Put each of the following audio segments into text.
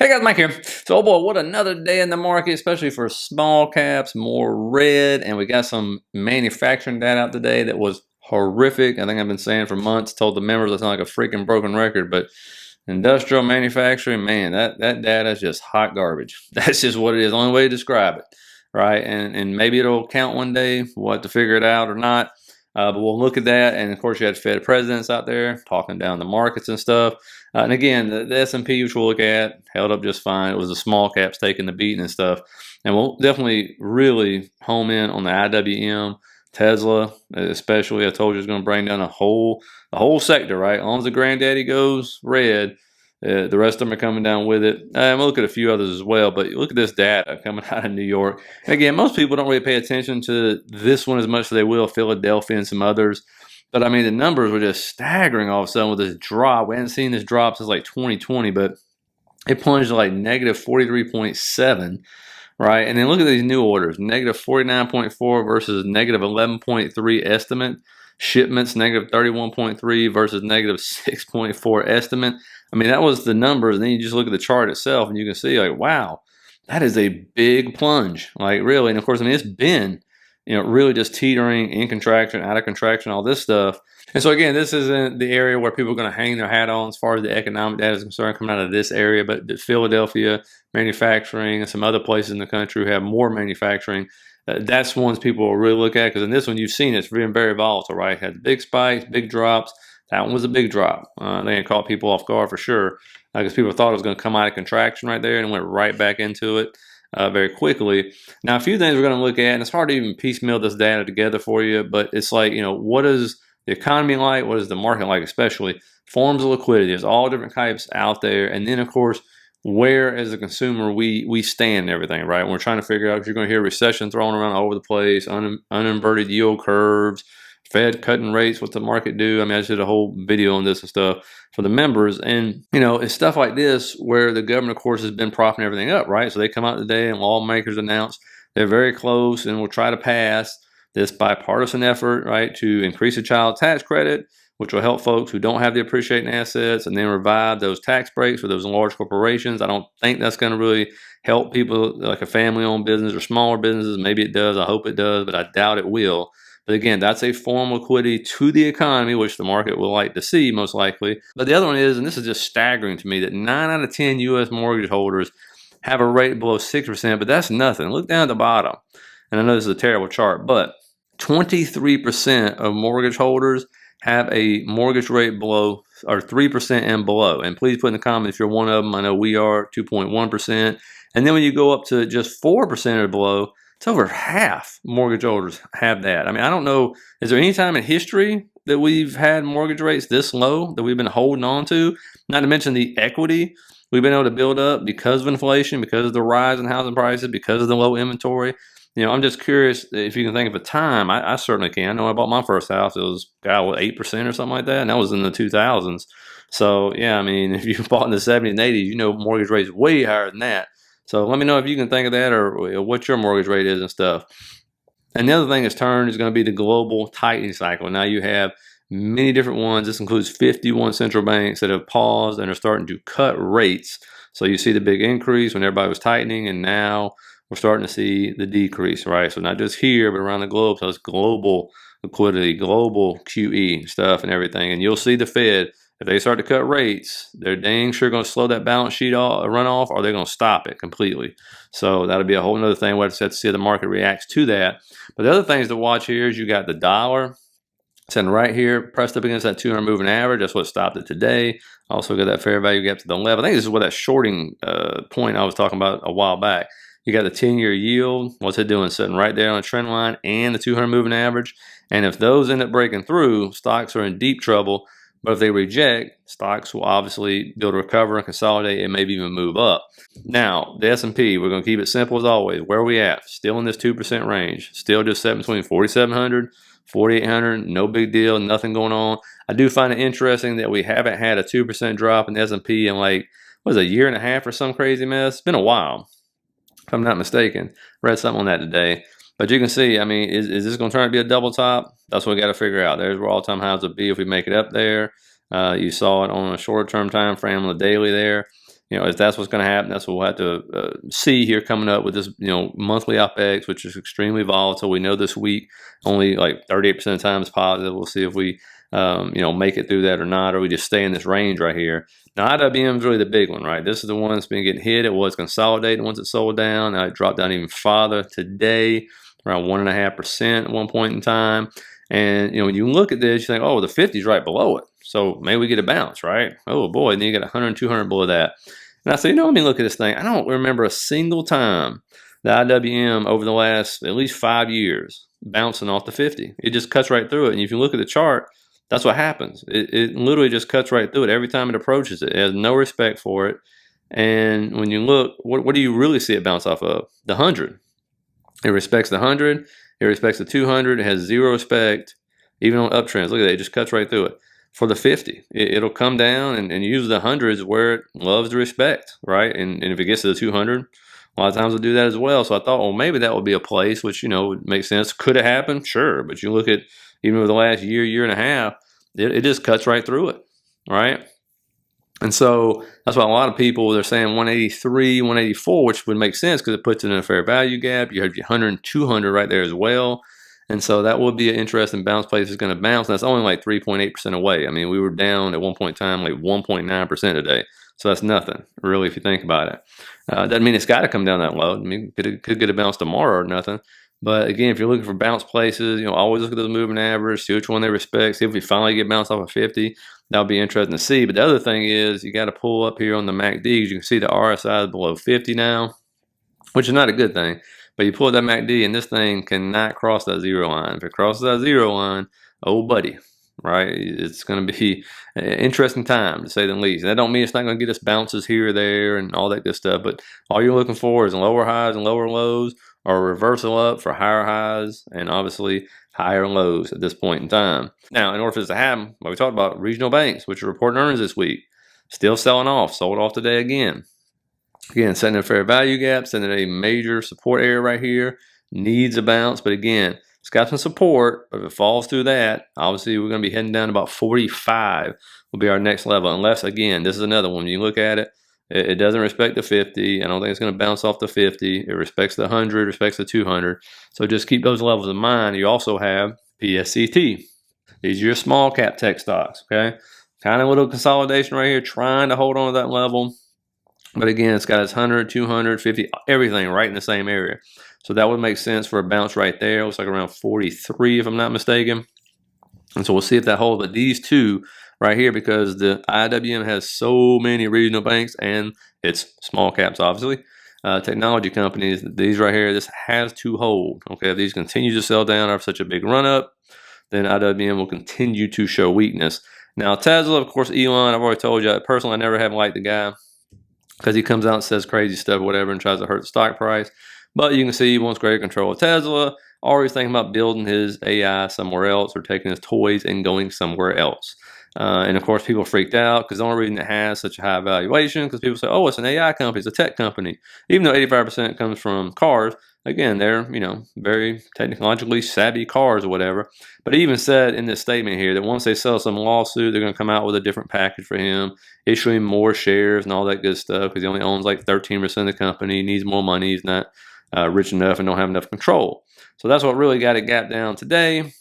Hey guys, Mike here. So, oh boy, what another day in the market, especially for small caps, more red, and we got some manufacturing data out today that was horrific. I think I've been saying for months, told the members I sound like a freaking broken record, but industrial manufacturing, man, that data is just hot garbage. That's just what it is. The only way to describe it, right? And maybe it'll count one day. We'll have to figure it out or not. But we'll look at that, and of course, you had Fed presidents out there talking down the markets and stuff. And again, the S&P, which we'll look at, held up just fine. It was the small caps taking the beating and stuff. And we'll definitely really home in on the IWM, Tesla, especially. I told you it's going to bring down the whole sector, right? As long as the granddaddy goes red, the rest of them are coming down with it. And we'll look at a few others as well. But look at this data coming out of New York. And again, most people don't really pay attention to this one as much as they will Philadelphia and some others. But I mean, the numbers were just staggering all of a sudden with this drop. We hadn't seen this drop since like 2020, but it plunged to like negative 43.7, right? And then look at these new orders, negative 49.4 versus negative 11.3 estimate. Shipments, negative 31.3 versus negative 6.4 estimate. I mean, that was the numbers. And then you just look at the chart itself and you can see like, wow, that is a big plunge. Like really. And of course, I mean, it's been, really just teetering in contraction, out of contraction, all this stuff. And so again, this isn't the area where people are going to hang their hat on as far as the economic data is concerned coming out of this area, but Philadelphia manufacturing and some other places in the country who have more manufacturing, that's ones people will really look at, because in this one you've seen it's been very volatile, right? Had big spikes, big drops. That one was a big drop. They caught people off guard for sure, because people thought it was going to come out of contraction right there and went right back into it. Very quickly. Now, a few things we're going to look at, and it's hard to even piecemeal this data together for you, but it's like, what is the economy like? What is the market like, especially forms of liquidity? There's all different types out there. And then, of course, where as a consumer we stand and everything, right? And we're trying to figure out if you're going to hear recession thrown around all over the place, uninverted yield curves, Fed cutting rates, what the market do. I mean, I just did a whole video on this and stuff for the members. And, it's stuff like this where the government, of course, has been propping everything up, right? So they come out today and lawmakers announce they're very close and will try to pass this bipartisan effort, right, to increase the child tax credit, which will help folks who don't have the appreciating assets, and then revive those tax breaks for those large corporations. I don't think that's going to really help people like a family-owned business or smaller businesses. Maybe it does. I hope it does, but I doubt it will. But again, that's a form of liquidity to the economy, which the market will like to see most likely. But the other one is, and this is just staggering to me, that 9 out of 10 U.S. mortgage holders have a rate below 6%, but that's nothing. Look down at the bottom. And I know this is a terrible chart, but 23% of mortgage holders have a mortgage rate below or 3% and below. And please put in the comments if you're one of them. I know we are 2.1%. And then when you go up to just 4% or below, it's over half mortgage holders have that. I mean, I don't know, is there any time in history that we've had mortgage rates this low that we've been holding on to? Not to mention the equity we've been able to build up because of inflation, because of the rise in housing prices, because of the low inventory. I'm just curious if you can think of a time. I certainly can. I know I bought my first house. It was, 8% or something like that, and that was in the 2000s. So, yeah, I mean, if you bought in the 70s and 80s, mortgage rates way higher than that. So let me know if you can think of that or what your mortgage rate is and stuff. And the other thing that's turned is going to be the global tightening cycle. Now you have many different ones. This includes 51 central banks that have paused and are starting to cut rates. So you see the big increase when everybody was tightening, and now we're starting to see the decrease, right? So not just here, but around the globe. So it's global liquidity, global QE stuff and everything. And you'll see the Fed, if they start to cut rates, they're dang sure going to slow that balance sheet runoff, or they're going to stop it completely. So that'll be a whole other thing. We'll have to see how the market reacts to that. But the other things to watch here is you got the dollar sitting right here, pressed up against that 200 moving average. That's what stopped it today. Also got that fair value gap to the left. I think this is what that shorting point I was talking about a while back. You got the 10-year yield. What's it doing? Sitting right there on the trend line and the 200 moving average. And if those end up breaking through, stocks are in deep trouble. But if they reject, stocks will obviously be able to recover and consolidate and maybe even move up. Now, the S&P, we're going to keep it simple as always. Where are we at? Still in this 2% range. Still just set between 4,700, 4,800. No big deal. Nothing going on. I do find it interesting that we haven't had a 2% drop in the S&P in like, a year and a half or some crazy mess. It's been a while, if I'm not mistaken. Read something on that today. But you can see, I mean, is this going to turn out to be a double top? That's what we got to figure out. There's where all-time highs would be if we make it up there. You saw it on a short-term time frame on the daily there. if that's what's going to happen, that's what we'll have to see here coming up with this, monthly OPEX, which is extremely volatile. We know this week only like 38% of the time is positive. We'll see if we, make it through that or not, or we just stay in this range right here. Now, IWM is really the big one, right? This is the one that's been getting hit. It was consolidating once it sold down. Now it dropped down even farther today, around 1.5% at one point in time. And, when you look at this, you think, oh, the 50 is right below it. So maybe we get a bounce, right? Oh, boy. And then you get 100, 200 below that. And I said, let me look at this thing. I don't remember a single time the IWM over the last at least 5 years bouncing off the 50. It just cuts right through it. And if you look at the chart, that's what happens. It literally just cuts right through it every time it approaches it. It has no respect for it. And when you look, what do you really see it bounce off of? The 100. It respects the 100. It respects the 200. It has zero respect, even on uptrends. Look at that. It just cuts right through it. For the 50, it'll come down and use the 100s where it loves the respect, right? And if it gets to the 200, a lot of times it'll do that as well. So I thought, well, maybe that would be a place which, would make sense. Could it happen? Sure. But you look at even over the last year and a half, it just cuts right through it, right? And so that's why a lot of people, they're saying 183, 184, which would make sense because it puts it in a fair value gap. You have your 100 and 200 right there as well. And so that would be an interesting bounce place. It's going to bounce. And that's only like 3.8% away. I mean, we were down at one point in time like 1.9% today. So that's nothing, really, if you think about it. Doesn't mean it's got to come down that low. I mean, could get a bounce tomorrow or nothing. But again, if you're looking for bounce places, always look at those moving average, see which one they respect, see if we finally get bounced off of 50. That'll be interesting to see. But the other thing is you got to pull up here on the MACD because you can see the RSI is below 50 now, which is not a good thing. But you pull that MACD and this thing cannot cross that zero line. If it crosses that zero line, oh buddy, right? It's going to be an interesting time to say the least. That don't mean it's not going to get us bounces here or there and all that good stuff. But all you're looking for is lower highs and lower lows, or a reversal up for higher highs and obviously higher lows at this point in time. Now, in order for this to happen, we talked about regional banks, which are reporting earnings this week, still selling off, sold off today again. Again, setting a fair value gap, setting a major support area right here, needs a bounce. But again, it's got some support. But if it falls through that, obviously we're going to be heading down to about 45 will be our next level. Unless, again, this is another one. When you look at it, it doesn't respect the 50. I don't think it's going to bounce off the 50. It respects the 100, respects the 200. So just keep those levels in mind. You also have PSCT. These are your small cap tech stocks, okay? Kind of a little consolidation right here, trying to hold on to that level. But again, it's got its 100, 200, 50, everything right in the same area. So that would make sense for a bounce right there. It looks like around 43 if I'm not mistaken. And so we'll see if that holds. But these two right here, because the IWM has so many regional banks and it's small caps, obviously, technology companies, these right here, this has to hold. Okay, if these continue to sell down after such a big run up, then IWM will continue to show weakness. Now, Tesla, of course, Elon, I've already told you, personally, I never have liked the guy because he comes out and says crazy stuff, whatever, and tries to hurt the stock price. But you can see he wants greater control of Tesla, always thinking about building his AI somewhere else or taking his toys and going somewhere else. And of course, people freaked out because the only reason it has such a high valuation because people say, oh, it's an AI company, it's a tech company. Even though 85% comes from cars, again, they're, very technologically savvy cars or whatever. But he even said in this statement here that once they sell some lawsuit, they're going to come out with a different package for him, issuing more shares and all that good stuff because he only owns like 13% of the company, needs more money, he's not rich enough and don't have enough control. So that's what really got it gapped down today.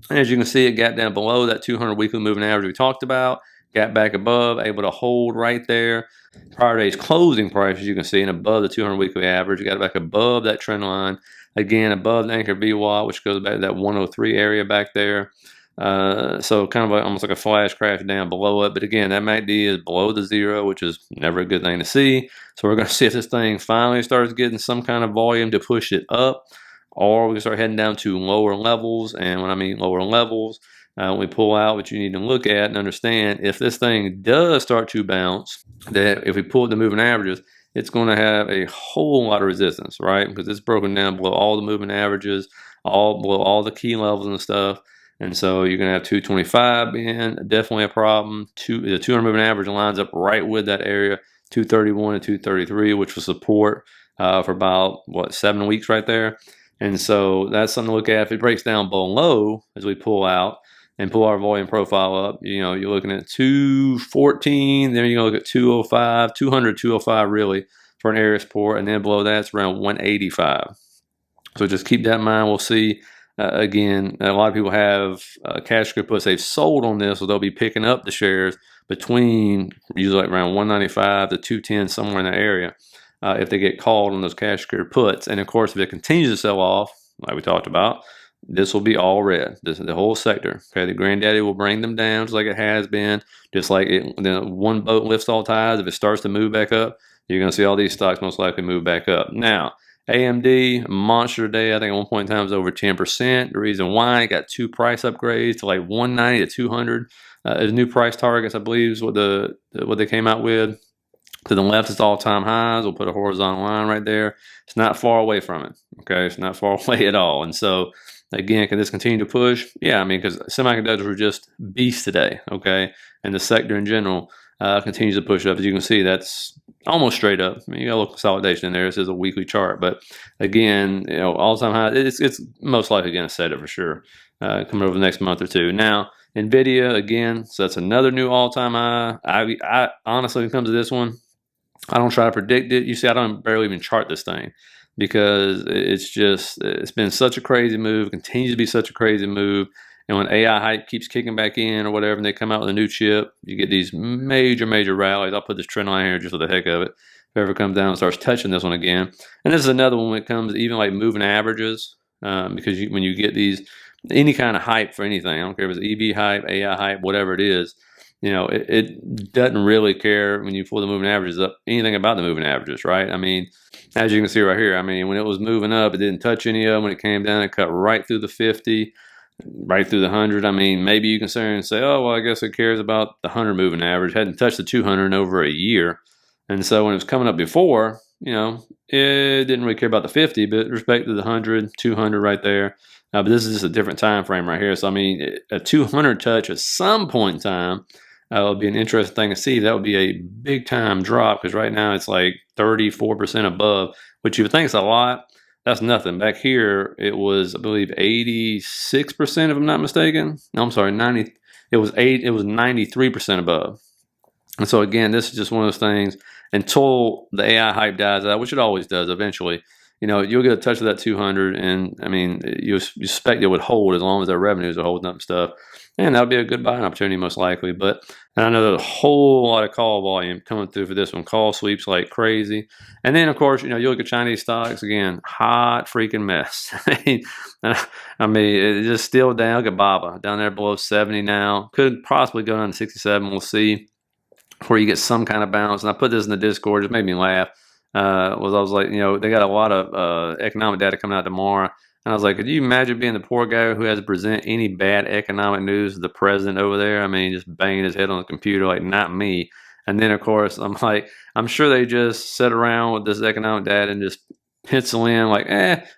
And as you can see, it gapped down below that 200 weekly moving average we talked about, gapped back above, able to hold right there. Prior day's closing price, as you can see, and above the 200 weekly average, it got back above that trend line. Again, above the anchor VWAP, which goes back to that 103 area back there. So kind of almost like a flash crash down below it. But again, that MACD is below the zero, which is never a good thing to see. So we're going to see if this thing finally starts getting some kind of volume to push it up, or we can start heading down to lower levels. And when I mean lower levels, when we pull out, what you need to look at and understand, if this thing does start to bounce, that if we pull the moving averages, it's going to have a whole lot of resistance, right? Because it's broken down below all the moving averages, below all the key levels and stuff. And so you're going to have 225 being definitely a problem. The 200 moving average lines up right with that area, 231 and 233, which will support for about, 7 weeks right there. And so that's something to look at. If it breaks down below as we pull out, and pull our volume profile up, you're looking at 214, then you're going to look at 205, 200, 205 really for an area support, and then below that it's around 185. So just keep that in mind. We'll see. Again, a lot of people have cash puts they've sold on this, so they'll be picking up the shares between usually like around 195 to 210, somewhere in that area, if they get called on those cash puts. And of course, if it continues to sell off, like we talked about, this will be all red. This is the whole sector. Okay, the granddaddy will bring them down just like it has been. Just like one boat lifts all tides. If it starts to move back up, you're going to see all these stocks most likely move back up. Now, AMD, monster day. I think at one point in time it was over 10%. The reason why, it got 2 price upgrades to like 190 to 200. As new price targets, I believe, is what they came out with. To the left, it's all-time highs. We'll put a horizontal line right there. It's not far away from it. Okay, it's not far away at all. And so, again, can this continue to push? Yeah, I mean, because semiconductors were just beasts today. Okay, and the sector in general continues to push up. As you can see, that's almost straight up. I mean, you got a little consolidation in there. This is a weekly chart, but again, all-time high. It's most likely going to set it for sure coming over the next month or two. Now, NVIDIA again, so that's another new all-time high. I honestly, when it comes to this one, I don't try to predict it. You see, I don't barely even chart this thing because it's been such a crazy move, continues to be such a crazy move. And when AI hype keeps kicking back in or whatever, and they come out with a new chip, you get these major, major rallies. I'll put this trend line here just for the heck of it. If it ever comes down and starts touching this one again. And this is another one when it comes to even like moving averages, because when you get any kind of hype for anything, I don't care if it's EV hype, AI hype, whatever it is, it doesn't really care when you pull the moving averages up, anything about the moving averages, right? I mean, as you can see right here, I mean, when it was moving up, it didn't touch any of them. When it came down, it cut right through the 50. Right through the 100. I mean, maybe you can sit here and say, oh, well, I guess it cares about the 100 moving average. Hadn't touched the 200 in over a year. And so when it was coming up before, it didn't really care about the 50, but respect to the 100, 200 right there. But this is just a different time frame right here. So, I mean, a 200 touch at some point in time would be an interesting thing to see. That would be a big time drop because right now it's like 34% above, which you would think is a lot. That's nothing. Back here, it was, I believe, 86%, if I'm not mistaken. No, I'm sorry, 90. It was 93% above. And so again, this is just one of those things. Until the AI hype dies out, which it always does eventually, you'll get a touch of that 200, and I mean, you expect it would hold as long as their revenues are holding up and stuff. And that would be a good buying opportunity most likely. But I know there's a whole lot of call volume coming through for this one. Call sweeps like crazy. And then, of course, you look at Chinese stocks, again, hot freaking mess. I mean, it's just still down. Look at BABA, down there below 70 now. Could possibly go down to 67. We'll see before you get some kind of bounce. And I put this in the Discord. It just made me laugh. I was like, they got a lot of economic data coming out tomorrow. And I was like, could you imagine being the poor guy who has to present any bad economic news to the president over there? I mean, just banging his head on the computer like, not me. And then, of course, I'm like, I'm sure they just sit around with this economic data and just pencil in like,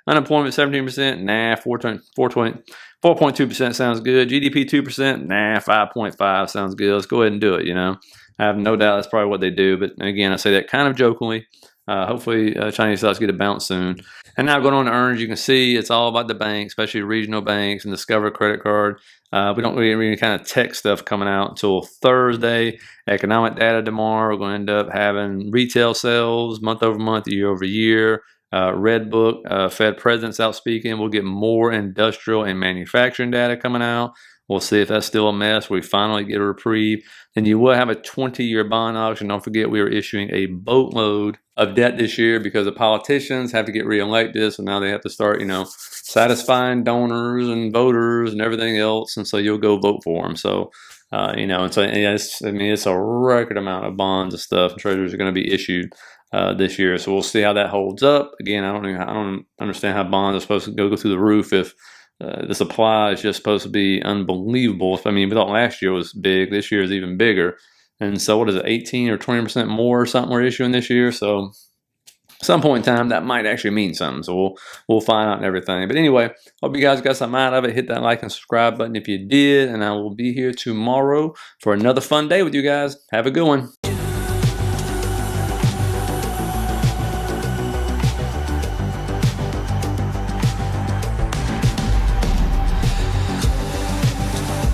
unemployment 17%, nah, 4.2% sounds good. GDP 2%, nah, 5.5 sounds good. Let's go ahead and do it, I have no doubt that's probably what they do. But again, I say that kind of jokingly. Hopefully, Chinese stocks get a bounce soon. And now going on to earnings, you can see it's all about the banks, especially regional banks and Discover credit card. We don't really have any kind of tech stuff coming out until Thursday. Economic data tomorrow. We're going to end up having retail sales month over month, year over year. Red Book, Fed president's out speaking. We'll get more industrial and manufacturing data coming out. We'll see if that's still a mess. We finally get a reprieve. Then you will have a 20-year bond auction. Don't forget, we are issuing a boatload of debt this year because the politicians have to get reelected. So now they have to start, satisfying donors and voters and everything else. And so you'll go vote for them. So, and so it's a record amount of bonds and stuff. And treasuries are going to be issued this year. So we'll see how that holds up. Again, I don't understand how bonds are supposed to go through the roof if the supply is just supposed to be unbelievable. I mean, we thought last year was big. This year is even bigger. And so what is it, 18 or 20% more or something we're issuing this year? So at some point in time, that might actually mean something. So we'll find out and everything. But anyway, hope you guys got something out of it. Hit that like and subscribe button if you did. And I will be here tomorrow for another fun day with you guys. Have a good one.